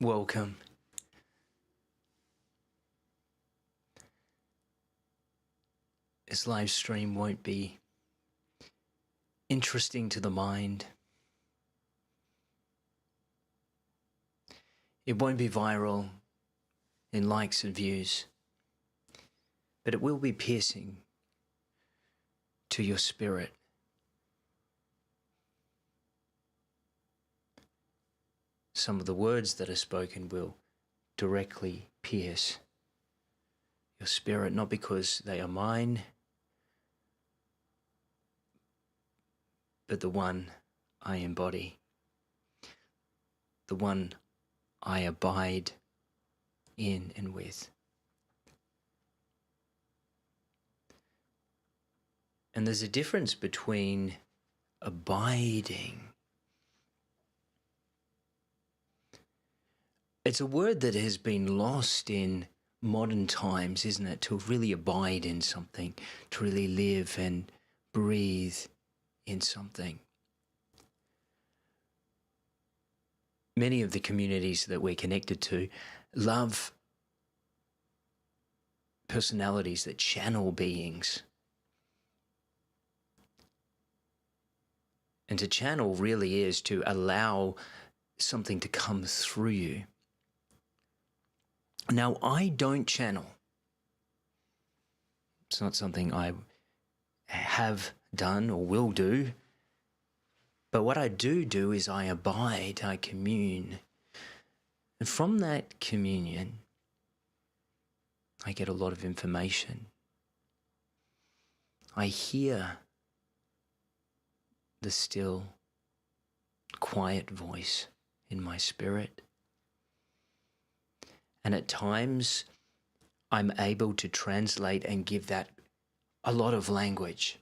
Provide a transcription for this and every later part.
welcome. This live stream won't be interesting to the mind. It won't be viral in likes and views, but it will be piercing to your spirit. Some of the words that are spoken will directly pierce your spirit, not because they are mine, but the one I embody, the one I abide in and with. And there's a difference between abiding. It's a word that has been lost in modern times, isn't it? To really abide in something, to really live and breathe in something. Many of the communities that we're connected to love personalities that channel beings. And to channel really is to allow something to come through you. Now, I don't channel. It's not something I have done or will do. But what I do is I abide, I commune. And from that communion, I get a lot of information. I hear the still, quiet voice in my spirit. And at times, I'm able to translate and give that a lot of language.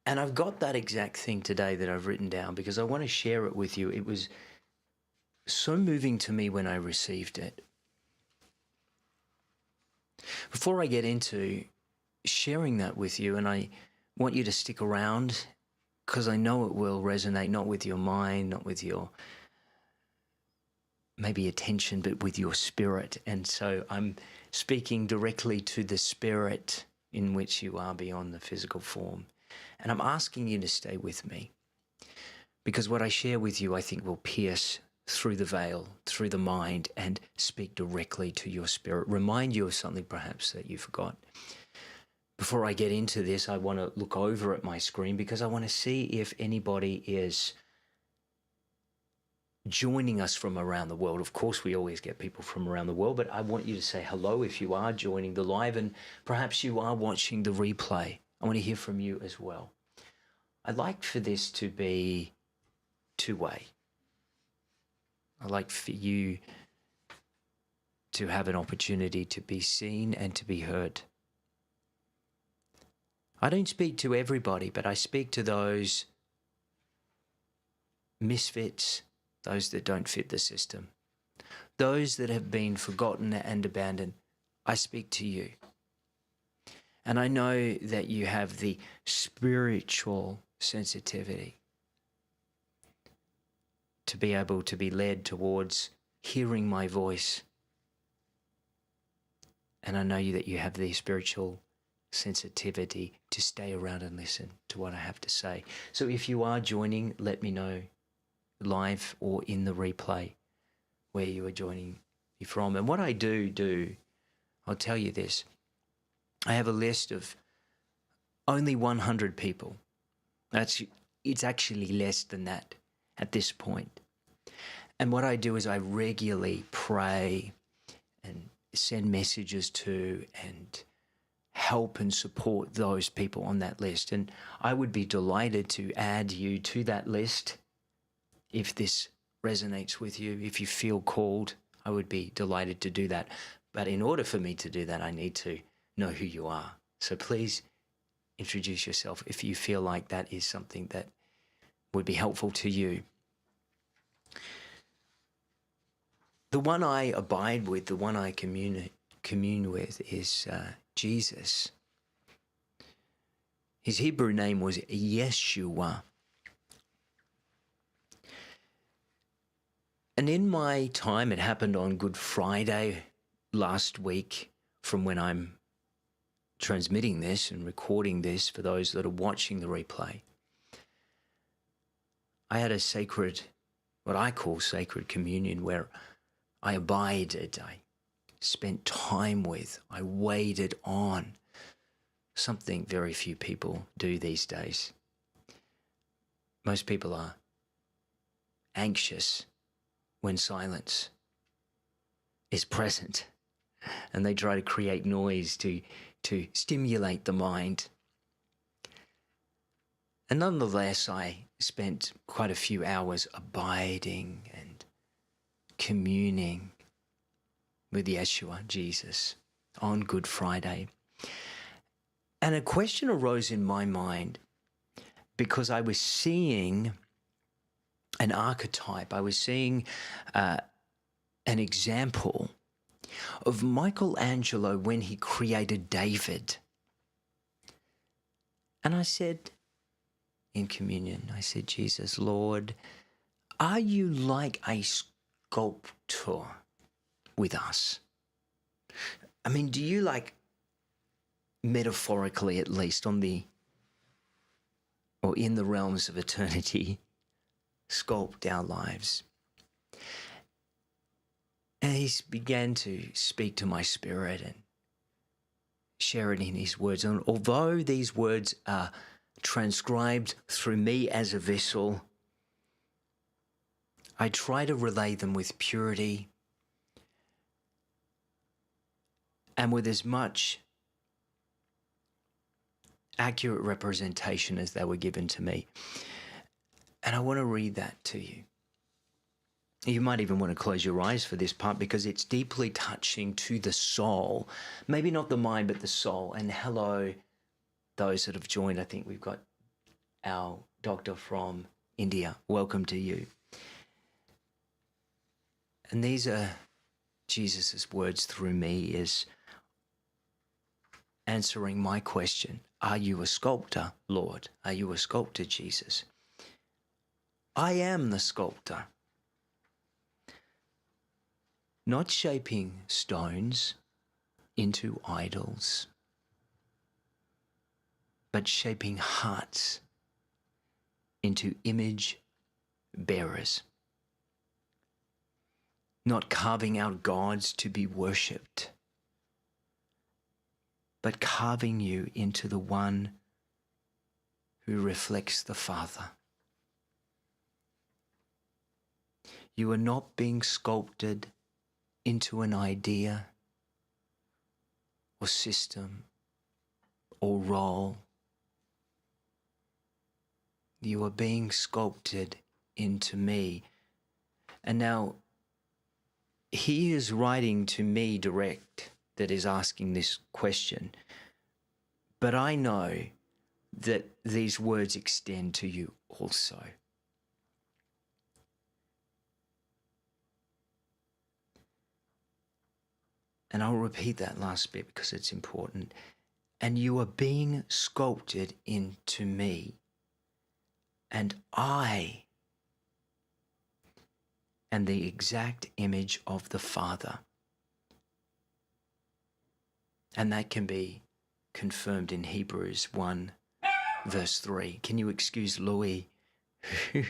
And I've got that exact thing today that I've written down because I want to share it with you. It was so moving to me when I received it. Before I get into sharing that with you, and I want you to stick around because I know it will resonate, not with your mind, not with your maybe attention, but with your spirit. And so I'm speaking directly to the spirit in which you are beyond the physical form. And I'm asking you to stay with me because what I share with you, I think, will pierce through the veil, through the mind, and speak directly to your spirit. Remind you of something perhaps that you forgot. Before I get into this, I want to look over at my screen because I want to see if anybody is joining us from around the world. Of course, we always get people from around the world, but I want you to say hello if you are joining the live and perhaps you are watching the replay. I want to hear from you as well. I'd like for this to be two-way. I'd like for you to have an opportunity to be seen and to be heard. I don't speak to everybody, but I speak to those misfits, those that don't fit the system, those that have been forgotten and abandoned. I speak to you. And I know that you have the spiritual sensitivity to be able to be led towards hearing my voice. And I know that you have the spiritual sensitivity to stay around and listen to what I have to say. So if you are joining, let me know live or in the replay where you are joining me from. And what I do, I'll tell you this. I have a list of only 100 people. It's actually less than that at this point. And what I do is I regularly pray and send messages to and help and support those people on that list. And I would be delighted to add you to that list if this resonates with you. If you feel called, I would be delighted to do that. But in order for me to do that, I need to know who you are. So please introduce yourself if you feel like that is something that would be helpful to you. The one I abide with, the one I commune with is Jesus. His Hebrew name was Yeshua. And in my time, it happened on Good Friday last week, from when I'm transmitting this and recording this for those that are watching the replay. I had a sacred, what I call sacred communion, where I abided, I spent time with, I waited on, something very few people do these days. Most people are anxious when silence is present, and they try to create noise to stimulate the mind. And nonetheless, I spent quite a few hours abiding and communing with Yeshua, Jesus, on Good Friday. And a question arose in my mind because I was seeing an archetype. I was seeing an example of Michelangelo when he created David. And I said in communion, I said, Jesus, Lord, are you like a sculptor with us? I mean, do you, like, metaphorically at least, on the, or in the realms of eternity, sculpt our lives? And he began to speak to my spirit and share it in his words. And although these words are transcribed through me as a vessel, I try to relay them with purity and with as much accurate representation as they were given to me. And I want to read that to you. You might even want to close your eyes for this part because it's deeply touching to the soul. Maybe not the mind, but the soul. And hello, those that have joined. I think we've got our doctor from India. Welcome to you. And these are Jesus' words through me, is answering my question. Are you a sculptor, Lord? Are you a sculptor, Jesus? I am the sculptor. Not shaping stones into idols, but shaping hearts into image bearers. Not carving out gods to be worshipped, but carving you into the one who reflects the Father. You are not being sculpted into an idea or system or role. You are being sculpted into me. And now, he is writing to me direct that is asking this question. But I know that these words extend to you also. And I'll repeat that last bit because it's important. And you are being sculpted into me. And I am the exact image of the Father. And that can be confirmed in Hebrews 1, verse 3. Can you excuse Louis, who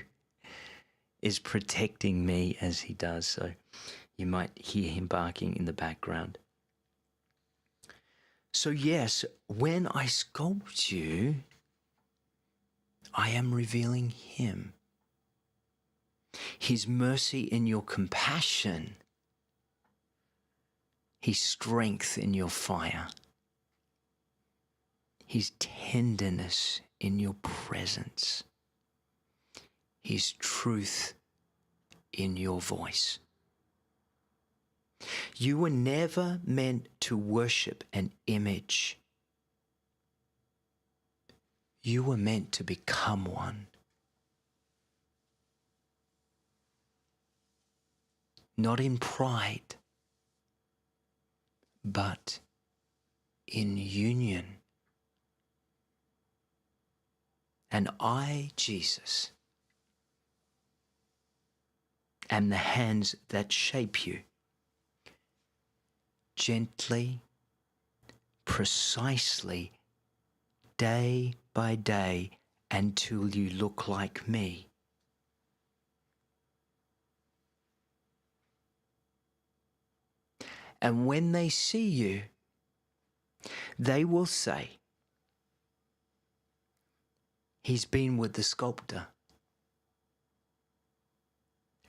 is protecting me as he does? So you might hear him barking in the background. So yes, when I sculpt you, I am revealing him. His mercy in your compassion. His strength in your fire. His tenderness in your presence. His truth in your voice. You were never meant to worship an image. You were meant to become one. Not in pride, but in union. And I, Jesus, and the hands that shape you. Gently, precisely, day by day, until you look like me. And when they see you, they will say, he's been with the sculptor.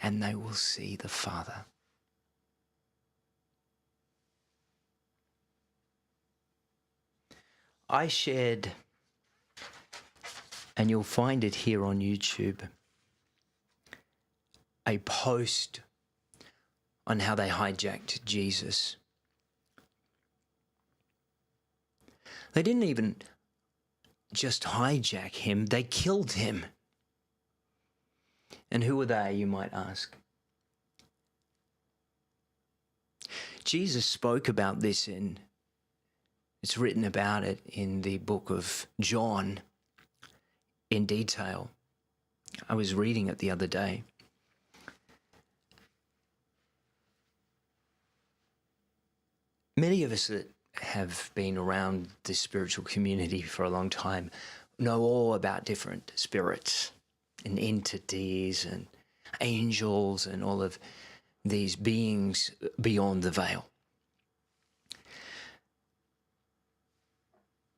And they will see the Father. I shared, and you'll find it here on YouTube, a post on how they hijacked Jesus. They didn't even just hijack him, they killed him. And who are they, you might ask? Jesus spoke about this it's written about it in the book of John in detail. I was reading it the other day. Many of us that have been around the spiritual community for a long time know all about different spirits and entities and angels and all of these beings beyond the veil.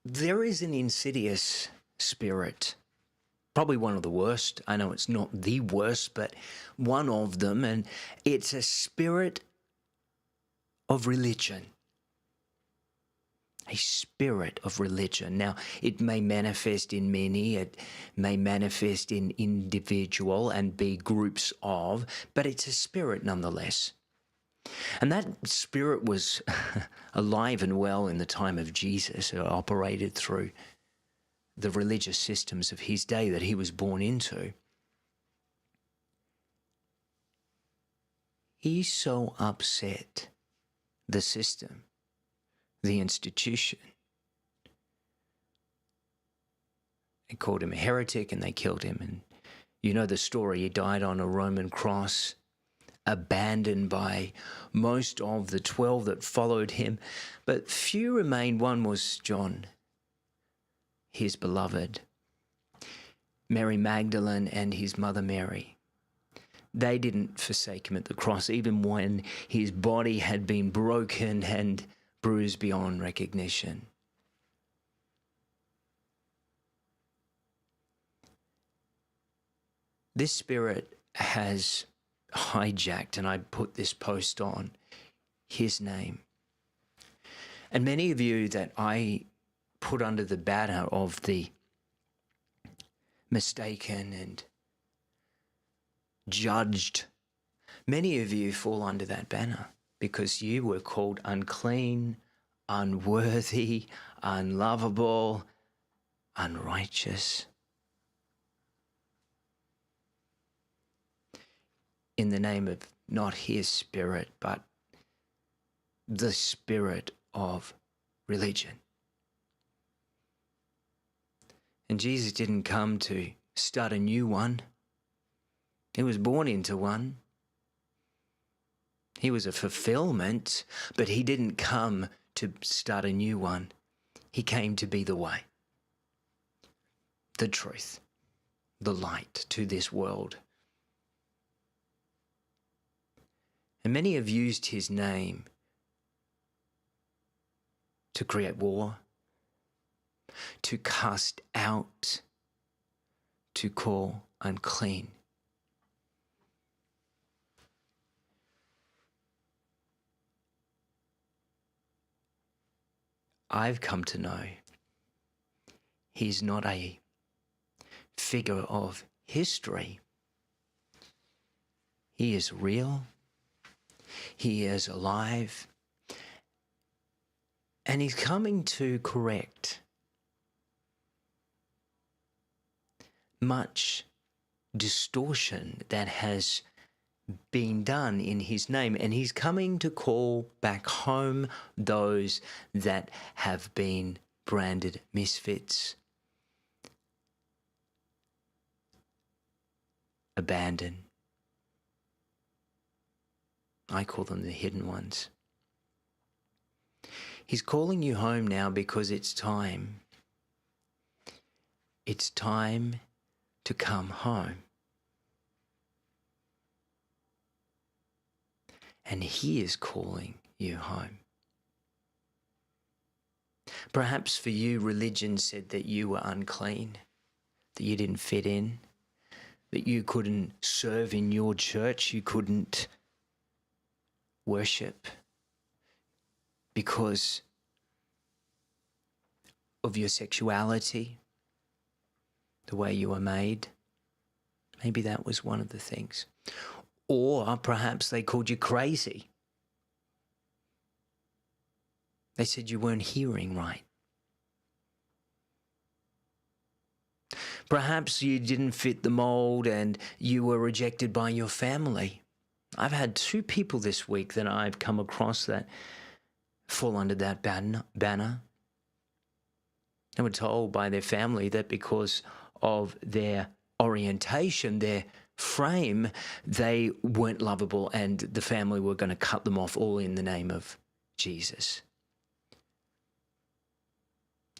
There is an insidious spirit, probably one of the worst. I know it's not the worst, but one of them, and it's a spirit of religion. A spirit of religion. Now, it may manifest in many, it may manifest in individual and be groups of, but it's a spirit nonetheless. And that spirit was alive and well in the time of Jesus. It operated through the religious systems of his day that he was born into. He so upset the system, the institution. They called him a heretic and they killed him. And you know the story. He died on a Roman cross, abandoned by most of the 12 that followed him. But few remained. One was John, his beloved, Mary Magdalene and his mother Mary. They didn't forsake him at the cross, even when his body had been broken and bruised beyond recognition. This spirit has hijacked, and I put this post on, his name. And many of you that I put under the banner of the mistaken and judged, many of you fall under that banner because you were called unclean, unworthy, unlovable, unrighteous. In the name of not his spirit, but the spirit of religion. And Jesus didn't come to start a new one. He was born into one. He was a fulfillment, but he didn't come to start a new one. He came to be the way, the truth, the light to this world. And many have used his name to create war, to cast out, to call unclean. I've come to know he's not a figure of history. He is real. He is alive. And he's coming to correct much distortion that has been done in his name. And he's coming to call back home those that have been branded misfits, abandoned, I call them the hidden ones. He's calling you home now because it's time. It's time to come home. And he is calling you home. Perhaps for you, religion said that you were unclean, that you didn't fit in, that you couldn't serve in your church, you couldn't worship because of your sexuality, the way you were made. Maybe that was one of the things. Or perhaps they called you crazy. They said you weren't hearing right. Perhaps you didn't fit the mold and you were rejected by your family. I've had 2 people this week that I've come across that fall under that banner. They were told by their family that because of their orientation, their frame, they weren't lovable and the family were going to cut them off, all in the name of Jesus.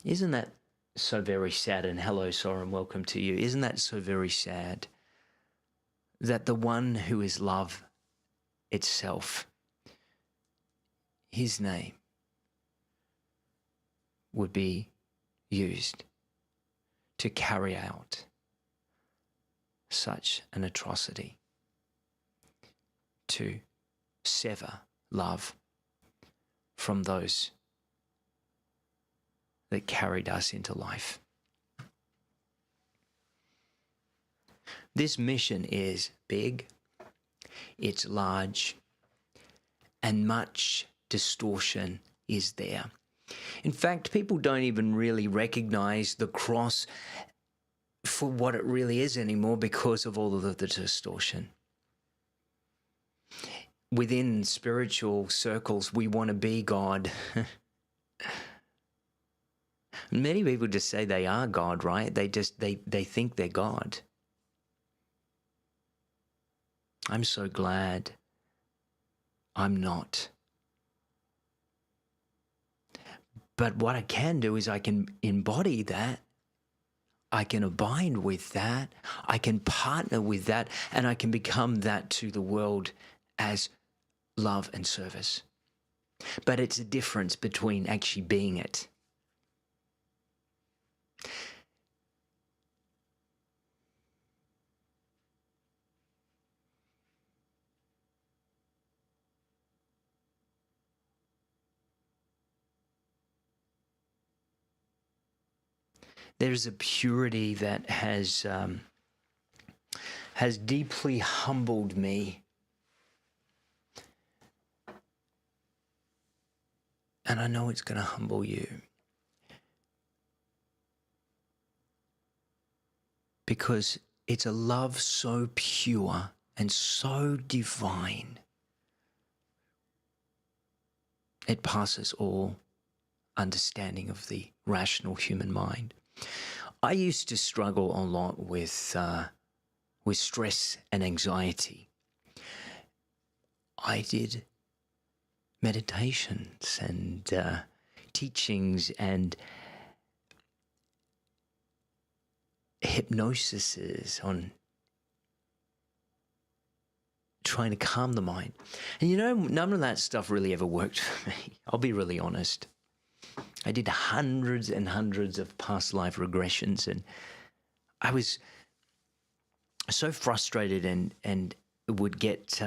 Isn't that so very sad? And hello, Soren, welcome to you. Isn't that so very sad that the one who is love itself, his name would be used to carry out such an atrocity, to sever love from those that carried us into life. This mission is big, it's large, and much distortion is there. In fact, people don't even really recognize the cross for what it really is anymore because of all of the distortion. Within spiritual circles, we want to be God. Many people just say they are God, right? They think they're God. I'm so glad I'm not. But what I can do is I can embody that. I can abide with that. I can partner with that, and I can become that to the world as love and service. But it's a difference between actually being it. There's a purity that has deeply humbled me. And I know it's going to humble you. Because it's a love so pure and so divine. It passes all understanding of the rational human mind. I used to struggle a lot with stress and anxiety. I did meditations and teachings and hypnosis on trying to calm the mind. And none of that stuff really ever worked for me. I'll be really honest. I did hundreds and hundreds of past life regressions, and I was so frustrated and would get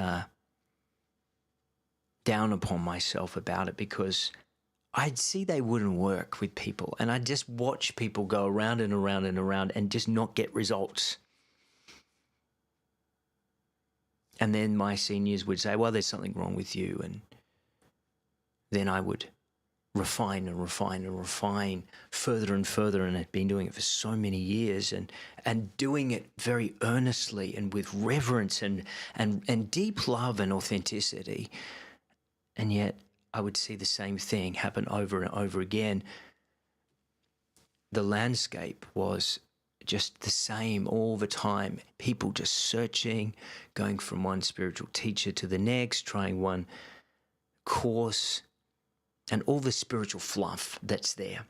down upon myself about it because I'd see they wouldn't work with people, and I'd just watch people go around and around and around and just not get results. And then my seniors would say, well, there's something wrong with you. And then I would refine and refine and refine further and further, and I'd been doing it for so many years and doing it very earnestly and with reverence and deep love and authenticity. And yet I would see the same thing happen over and over again. The landscape was just the same all the time. People just searching, going from one spiritual teacher to the next, trying one course, and all the spiritual fluff that's there.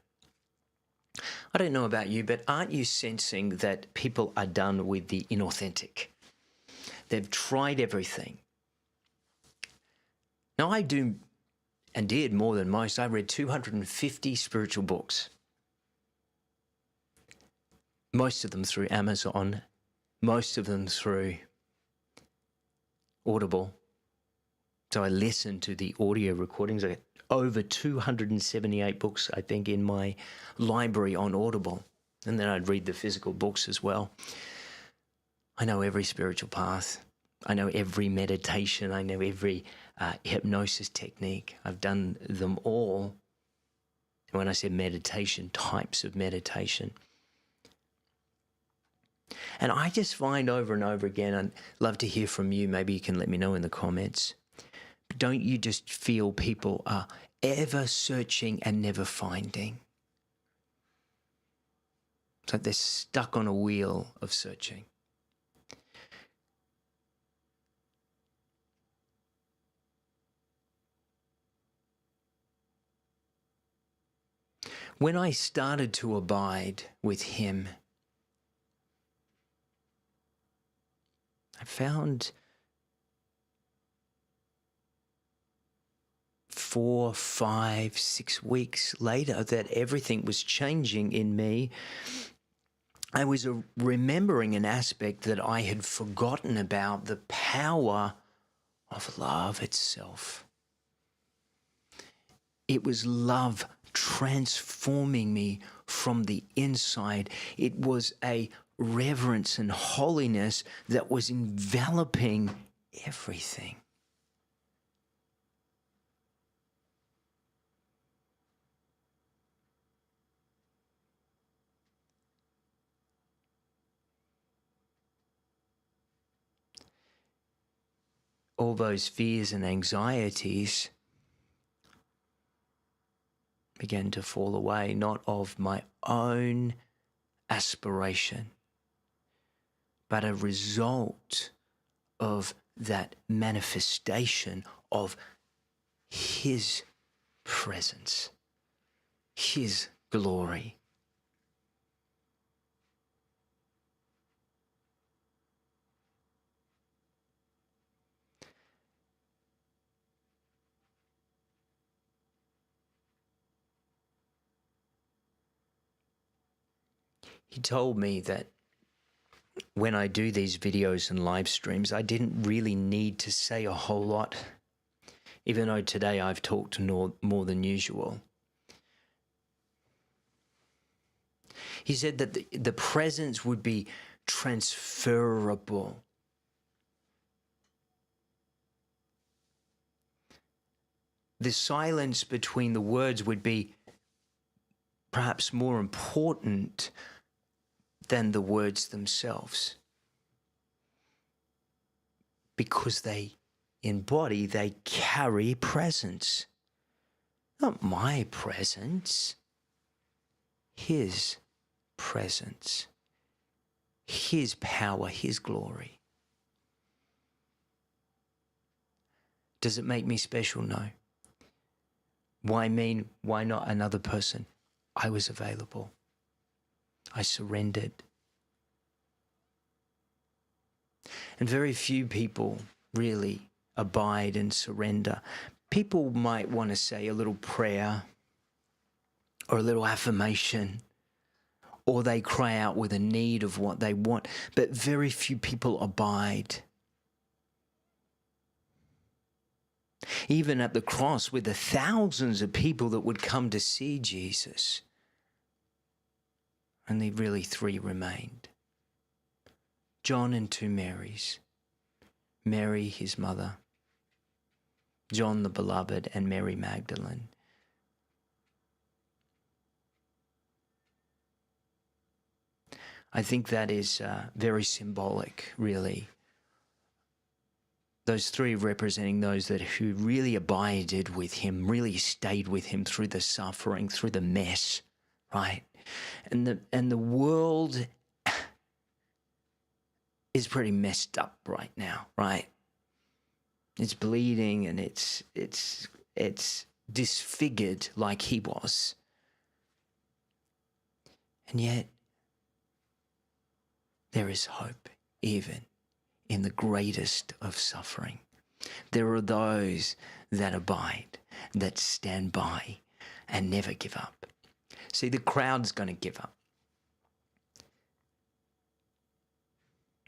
I don't know about you, but aren't you sensing that people are done with the inauthentic? They've tried everything. Now, I do and did more than most. I read 250 spiritual books. Most of them through Amazon, most of them through Audible. So I listened to the audio recordings. I got over 278 books, I think, in my library on Audible. And then I'd read the physical books as well. I know every spiritual path. I know every meditation. I know every hypnosis technique. I've done them all. And when I said meditation, types of meditation. And I just find over and over again, I'd love to hear from you. Maybe you can let me know in the comments. Don't you just feel people are ever searching and never finding? It's like they're stuck on a wheel of searching. When I started to abide with him, I found 4, 5, 6 weeks later that everything was changing in me. I was remembering an aspect that I had forgotten about, the power of love itself. It was love transforming me from the inside. It was a reverence and holiness that was enveloping everything. All those fears and anxieties began to fall away, not of my own aspiration, but a result of that manifestation of his presence, his glory. He told me that when I do these videos and live streams, I didn't really need to say a whole lot, even though today I've talked more than usual. He said that the presence would be transferable. The silence between the words would be perhaps more important than the words themselves, because they embody, they carry presence. Not my presence, his presence, his power, his glory. Does it make me special? No. Why me? Why not another person? I was available. I surrendered. And very few people really abide and surrender. People might want to say a little prayer or a little affirmation, or they cry out with a need of what they want, but very few people abide. Even at the cross, with the thousands of people that would come to see Jesus, only really 3 remained. John and 2 Marys. Mary, his mother, John the beloved, and Mary Magdalene. I think that is very symbolic, really. Those 3 representing those who really abided with him, really stayed with him through the suffering, through the mess, right? And the world is pretty messed up right now, right? It's bleeding and it's disfigured like he was. And yet, there is hope even in the greatest of suffering. There are those that abide, that stand by and never give up. See, the crowd's going to give up.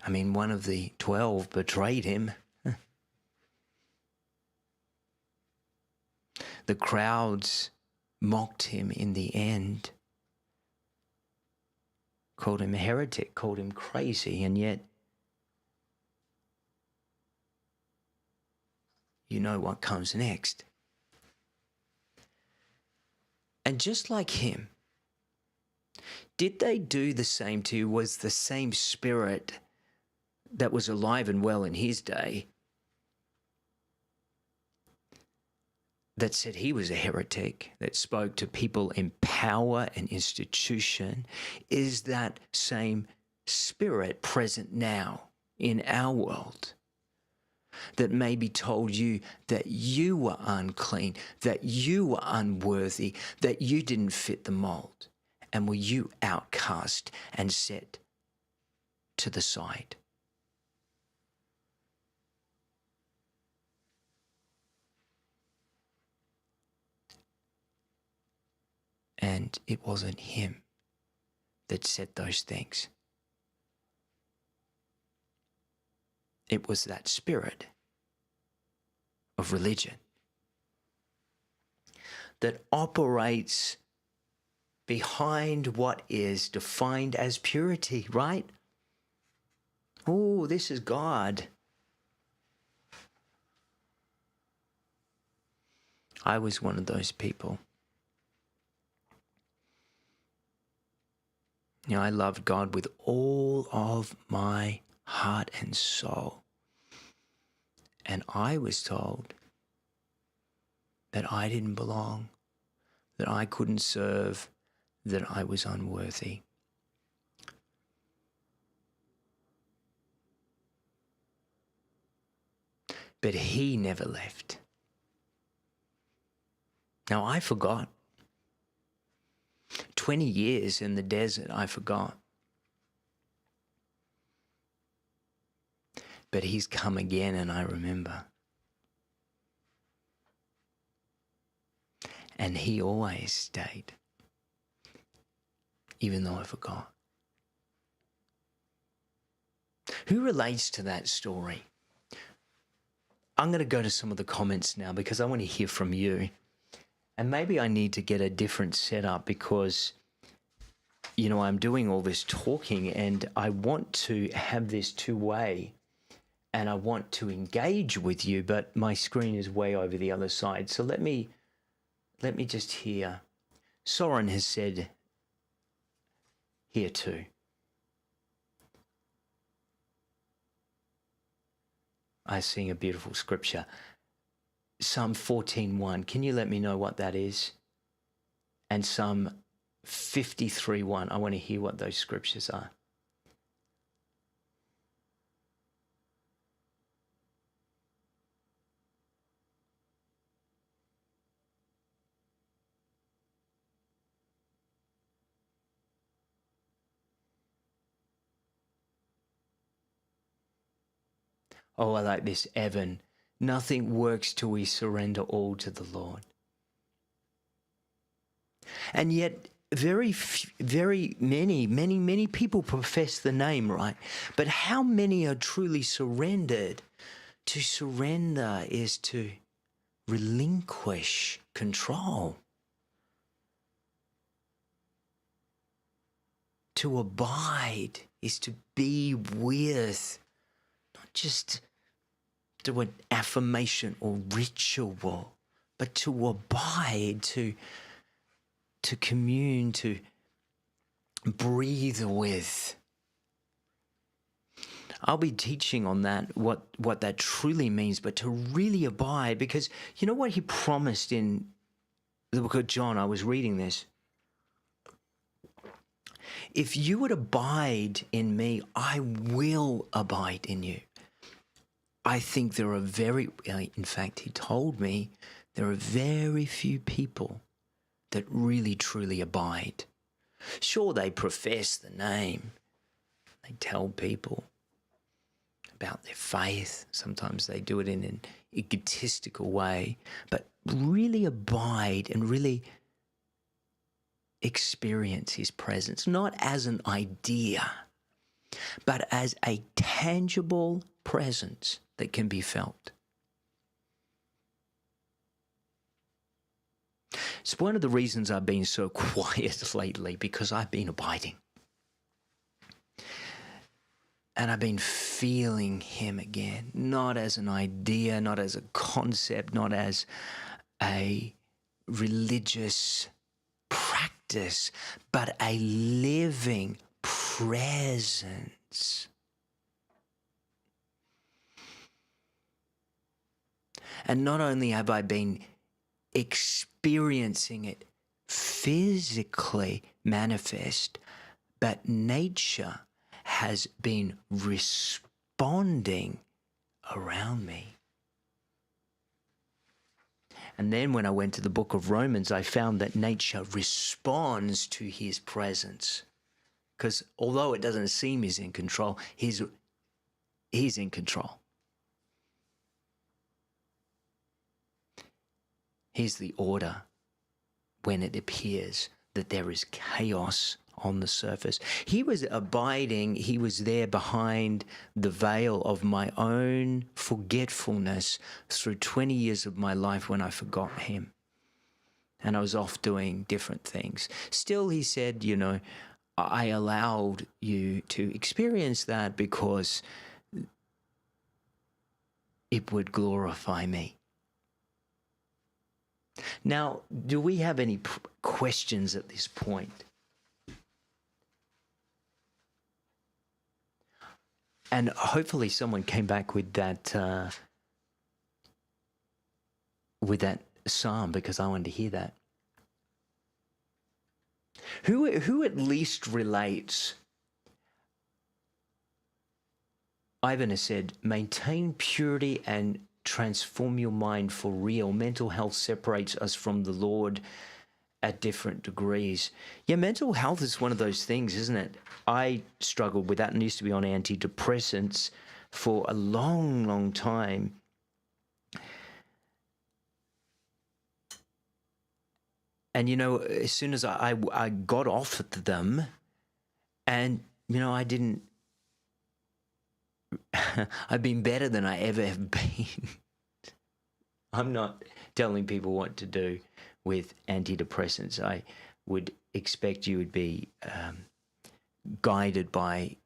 I mean, one of the 12 betrayed him. The crowds mocked him in the end, called him a heretic, called him crazy, and yet you know what comes next. And just like him, did they do the same to you? Was the same spirit that was alive and well in his day that said he was a heretic, that spoke to people in power and institution? Is that same spirit present now in our world that maybe told you that you were unclean, that you were unworthy, that you didn't fit the mold, and were you outcast and set to the side? And it wasn't him that said those things. It was that spirit of religion that operates behind what is defined as purity, right? Oh, this is God. I was one of those people. You know, I loved God with all of my heart and soul. And I was told that I didn't belong, that I couldn't serve, that I was unworthy. But he never left. Now, I forgot. 20 years in the desert, I forgot. But he's come again and I remember. And he always stayed, even though I forgot. Who relates to that story? I'm going to go to some of the comments now because I want to hear from you. And maybe I need to get a different setup because, you know, I'm doing all this talking and I want to have this two-way and I want to engage with you, but my screen is way over the other side. So let me just hear. Soren has said here too. I sing a beautiful scripture. Psalm 14:1. Can you let me know what that is? And Psalm 53:1. I want to hear what those scriptures are. Oh, I like this, Evan. Nothing works till we surrender all to the Lord. And yet, very many people profess the name, right? But how many are truly surrendered? To surrender is to relinquish control. To abide is to be with, not just do an affirmation or ritual, but to abide, to commune, to breathe with. I'll be teaching on that, what that truly means, but to really abide, because you know what he promised in the book of John? I was reading this. If you would abide in me, I will abide in you. I think there are in fact, he told me there are very few people that really truly abide. Sure, they profess the name. They tell people about their faith. Sometimes they do it in an egotistical way, but really abide and really experience his presence, not as an idea, but as a tangible presence that can be felt. It's one of the reasons I've been so quiet lately, because I've been abiding. And I've been feeling him again, not as an idea, not as a concept, not as a religious practice, but a living presence. And not only have I been experiencing it physically manifest, but nature has been responding around me. And then when I went to the book of Romans, I found that nature responds to his presence. Because although it doesn't seem he's in control, he's in control. Here's the order when it appears that there is chaos on the surface. He was abiding, he was there behind the veil of my own forgetfulness through 20 years of my life when I forgot him. And I was off doing different things. Still, he said, I allowed you to experience that because it would glorify me. Now, do we have any questions at this point? And hopefully someone came back with that psalm, because I wanted to hear that. Who at least relates? Ivan has said, maintain purity and transform your mind for real. Mental health separates us from the Lord at different degrees. Yeah, mental health is one of those things, isn't it? I struggled with that and used to be on antidepressants for a long, long time. And, as soon as I got off them, and, I didn't, I've been better than I ever have been. I'm not telling people what to do with antidepressants. I would expect you would be guided by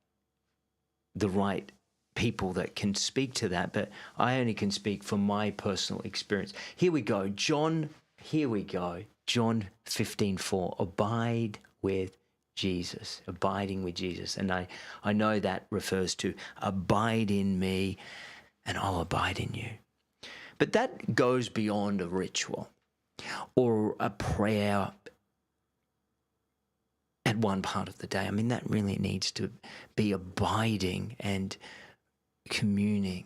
the right people that can speak to that, but I only can speak from my personal experience. Here we go. John 15:4. Abide with Jesus, abiding with Jesus. And I know that refers to abide in me and I'll abide in you. But that goes beyond a ritual or a prayer at one part of the day. I mean, that really needs to be abiding and communing.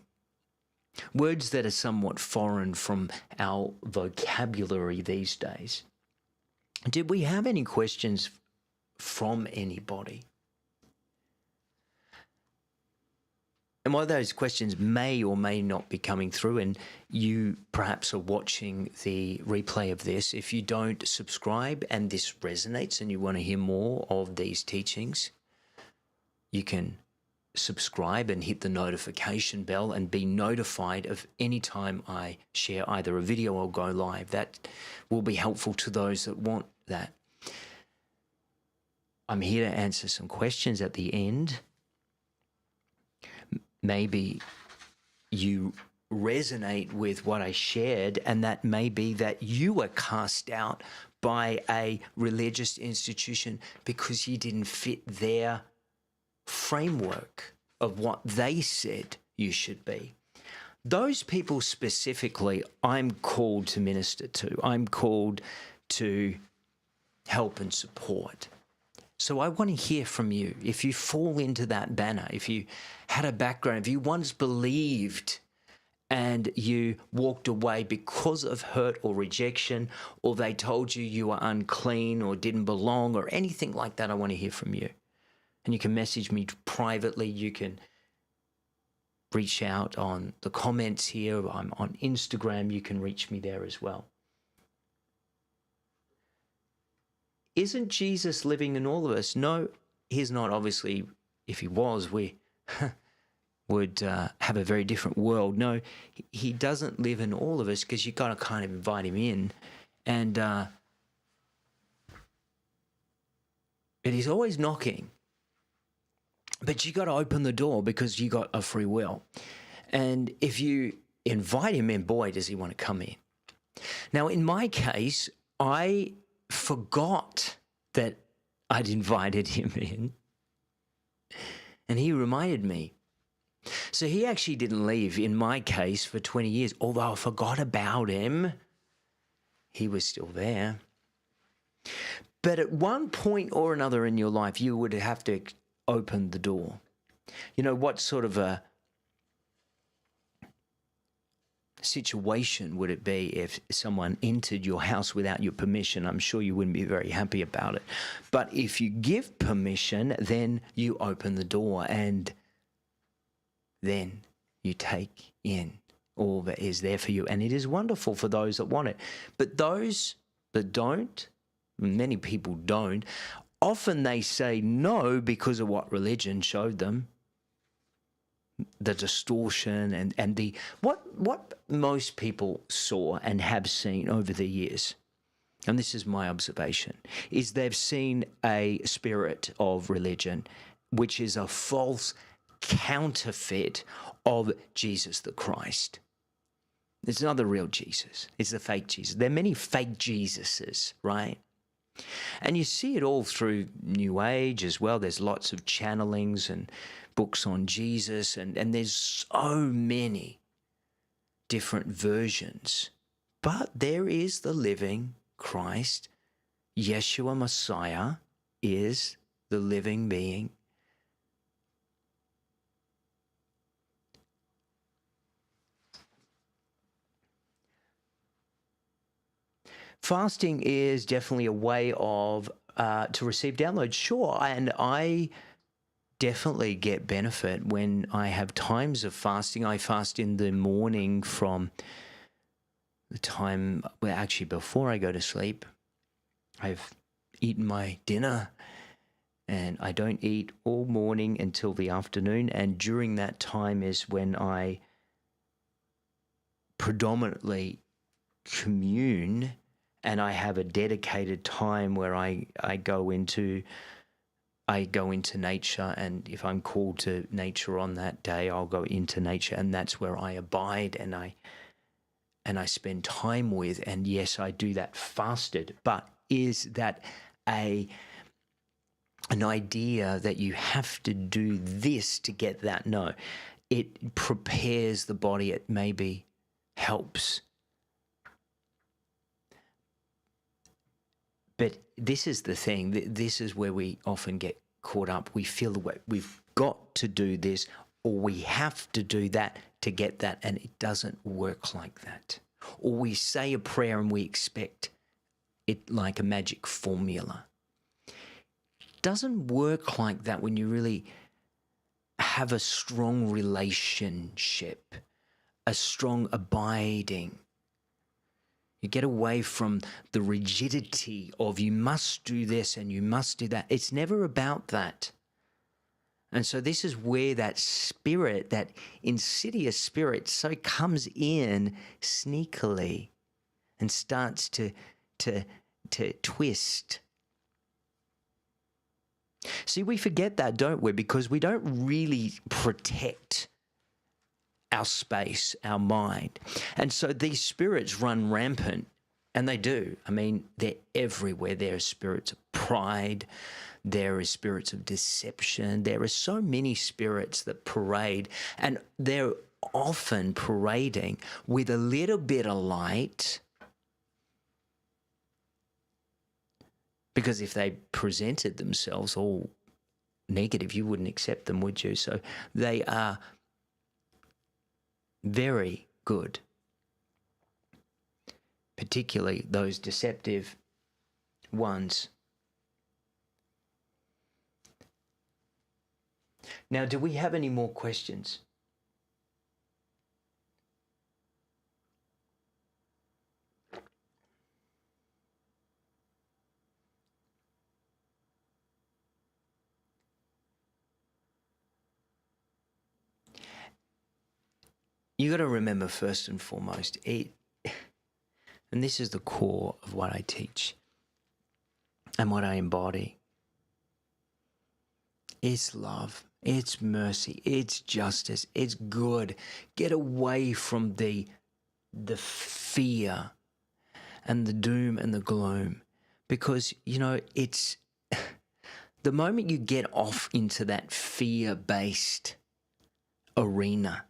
Words that are somewhat foreign from our vocabulary these days. Did we have any questions from anybody? And while those questions may or may not be coming through, and you perhaps are watching the replay of this, if you don't subscribe and this resonates and you want to hear more of these teachings, you can subscribe and hit the notification bell and be notified of any time I share either a video or go live. That will be helpful to those that want that. I'm here to answer some questions at the end. Maybe you resonate with what I shared, and that may be that you were cast out by a religious institution because you didn't fit their framework of what they said you should be. Those people specifically, I'm called to minister to. I'm called to help and support. So I want to hear from you. If you fall into that banner, if you had a background, if you once believed and you walked away because of hurt or rejection, or they told you you were unclean or didn't belong or anything like that, I want to hear from you. And you can message me privately. You can reach out on the comments here. I'm on Instagram. You can reach me there as well. Isn't Jesus living in all of us? No, he's not. Obviously, if he was, we would have a very different world. No, he doesn't live in all of us, because you've got to kind of invite him in. And but he's always knocking. But you got to open the door, because you got a free will. And if you invite him in, boy, does he want to come in. Now, in my case, I forgot that I'd invited him in, and he reminded me. So he actually didn't leave, in my case, for 20 years. Although I forgot about him, he was still there. But at one point or another in your life, you would have to open the door. You know, what sort of a situation would it be if someone entered your house without your permission? I'm sure you wouldn't be very happy about it. But if you give permission, then you open the door, and then you take in all that is there for you. And it is wonderful for those that want it. But those that don't, many people don't, often they say no because of what religion showed them. The distortion and the what most people saw and have seen over the years, and this is my observation, is they've seen a spirit of religion, which is a false counterfeit of Jesus the Christ. It's not the real Jesus. It's the fake Jesus. There are many fake Jesuses, right? And you see it all through New Age as well. There's lots of channelings and books on Jesus, and there's so many different versions. But there is the living Christ. Yeshua Messiah is the living being. Fasting is definitely a way of to receive downloads, sure, and I definitely get benefit when I have times of fasting. I fast in the morning from the time, well, actually before I go to sleep. I've eaten my dinner, and I don't eat all morning until the afternoon, and during that time is when I predominantly commune, and I have a dedicated time where I go into nature, and if I'm called to nature on that day, I'll go into nature, and that's where I abide and I spend time with. And yes, I do that fasted. But is that an idea that you have to do this to get that? No. It prepares the body. It maybe helps. But this is the thing. This is where we often get caught up. We feel the way we've got to do this, or we have to do that to get that, and it doesn't work like that. Or we say a prayer and we expect it like a magic formula. It doesn't work like that when you really have a strong relationship, a strong abiding. You get away from the rigidity of you must do this and you must do that. It's never about that. And so this is where that spirit, that insidious spirit, so comes in sneakily and starts to twist. See, we forget that, don't we? Because we don't really protect our space, our mind. And so these spirits run rampant, and they do. I mean, they're everywhere. There are spirits of pride. There are spirits of deception. There are so many spirits that parade, and they're often parading with a little bit of light Because if they presented themselves all negative, you wouldn't accept them, would you? So they are very good, particularly those deceptive ones. Now, do we have any more questions? You got to remember, first and foremost, and this is the core of what I teach and what I embody. It's love, it's mercy, it's justice, it's good. Get away from the fear and the doom and the gloom, because, you know, it's the moment you get off into that fear-based arena,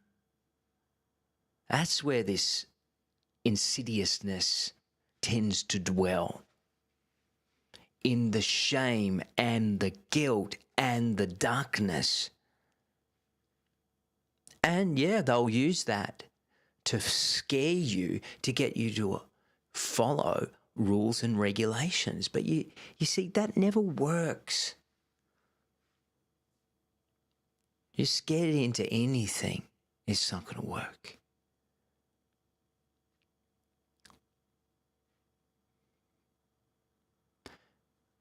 that's where this insidiousness tends to dwell, in the shame and the guilt and the darkness. And yeah, they'll use that to scare you, to get you to follow rules and regulations. But you see, that never works. You're scared into anything, it's not going to work.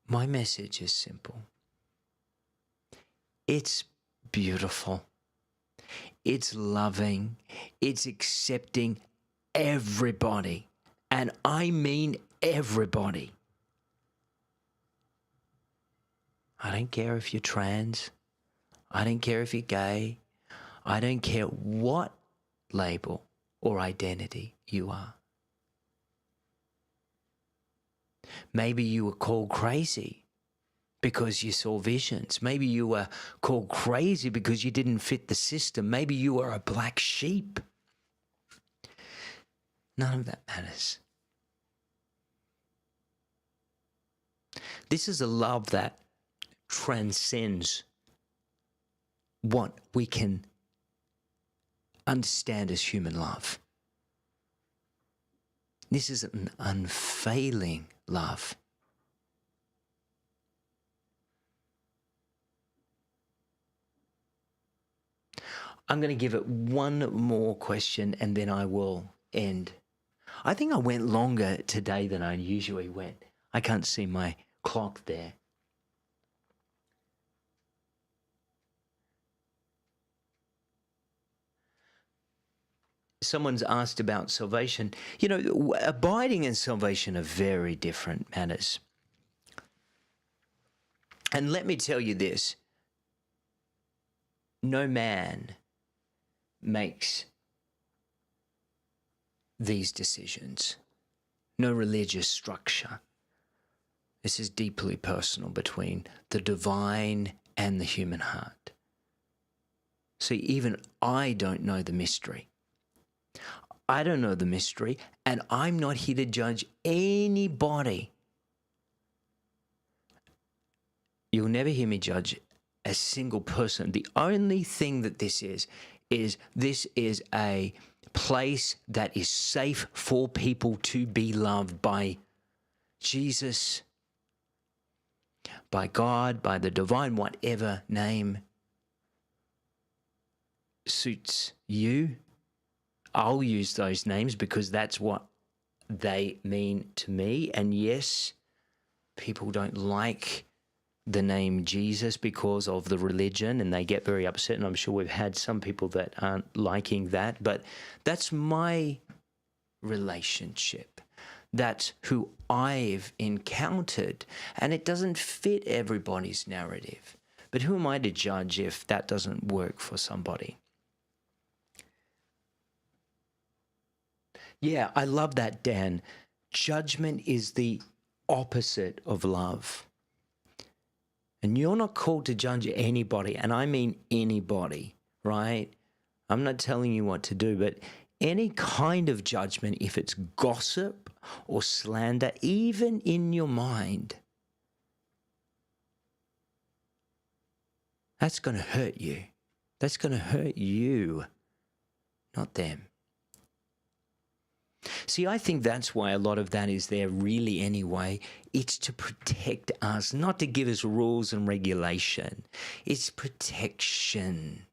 My message is simple. It's beautiful. It's loving. It's accepting everybody. And I mean everybody. I don't care if you're trans. I don't care if you're gay. I don't care what label or identity you are. Maybe you were called crazy because you saw visions. Maybe you were called crazy because you didn't fit the system. Maybe you were a black sheep. None of that matters. This is a love that transcends what we can understand as human love. This is an unfailing love. I'm going to give it one more question and then I will end. I think I went longer today than I usually went. I can't see my clock there. Someone's asked about salvation. You know, abiding and salvation are very different matters. And let me tell you this. No man makes these decisions. No religious structure. This is deeply personal between the divine and the human heart. See, even I don't know the mystery. I don't know the mystery, and I'm not here to judge anybody. You'll never hear me judge a single person. The only thing that this is this is a place that is safe for people to be loved by Jesus, by God, by the divine, whatever name suits you. I'll use those names because that's what they mean to me. And yes, people don't like the name Jesus because of the religion and they get very upset. And I'm sure we've had some people that aren't liking that, but that's my relationship. That's who I've encountered, and it doesn't fit everybody's narrative. But who am I to judge if that doesn't work for somebody? Yeah, I love that, Dan. Judgment is the opposite of love. And you're not called to judge anybody, and I mean anybody, right? I'm not telling you what to do, but any kind of judgment, if it's gossip or slander, even in your mind, That's going to hurt you. That's going to hurt you, not them. See, I think that's why a lot of that is there really anyway. It's to protect us, not to give us rules and regulation. It's protection.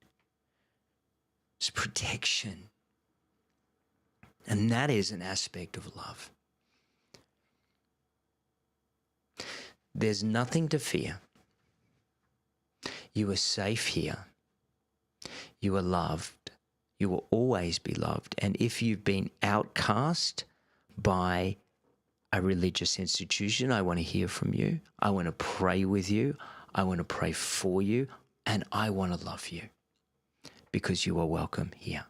It's protection. And that is an aspect of love. There's nothing to fear. You are safe here. You are loved. You will always be loved. And if you've been outcast by a religious institution, I want to hear from you. I want to pray with you. I want to pray for you. And I want to love you because you are welcome here.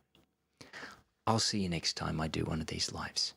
I'll see you next time I do one of these lives.